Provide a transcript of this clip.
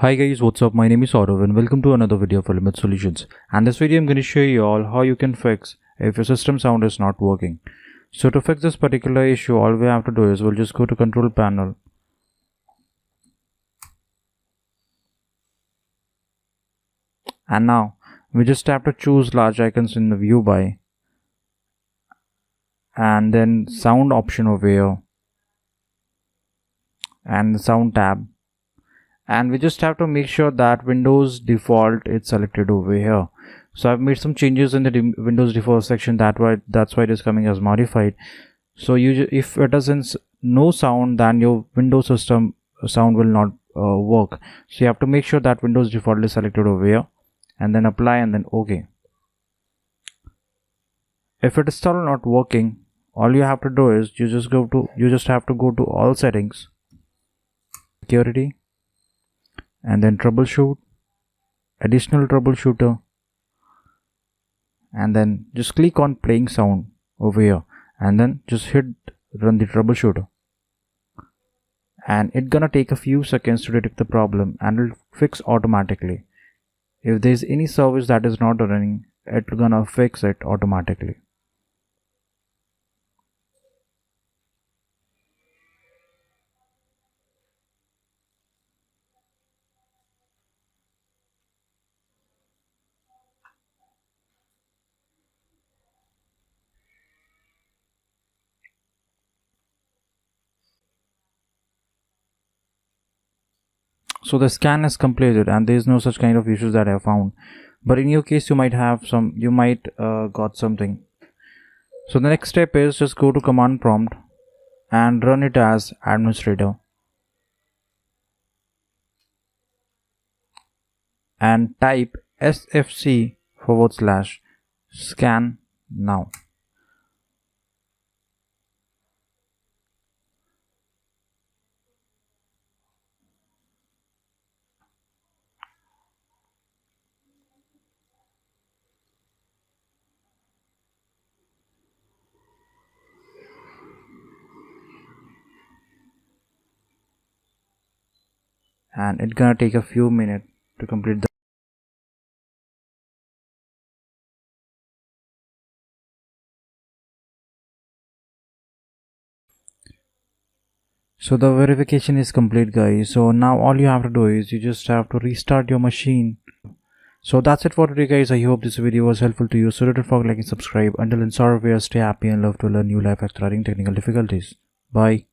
Hi guys, what's up? My name is Saurav and welcome to another video for Limit Solutions. And this video I'm going to show you all how you can fix if your system sound is not working. So to fix this particular issue, all we have to do is we'll just go to control panel. And now we just have to choose large icons in the view by and then sound option over here and the sound tab. And we just have to make sure that Windows default is selected over here. So I've made some changes in the Windows default section, that's why it is coming as modified. So if it doesn't no sound, then your Windows system sound will not work. So you have to make sure that Windows default is selected over here and then apply and then OK. If it is still not working, all you have to do is you just have to go to all settings, security, and then troubleshoot, additional troubleshooter, and then just click on playing sound over here and then just hit run the troubleshooter, and it's gonna take a few seconds to detect the problem and it'll fix automatically. If there's any service that is not running, it's gonna fix it automatically. So the scan is completed and there is no such kind of issues that I have found, but in your case you might have some, you might got something. So the next step is just go to command prompt and run it as administrator and type sfc/scan now. And it's gonna take a few minutes to complete the. So the verification is complete, guys. So now all you have to do is you just have to restart your machine. So that's it for today, guys. I hope this video was helpful to you. So don't forget to like and subscribe. Until then, sorry, stay happy and love to learn new life after having technical difficulties. Bye.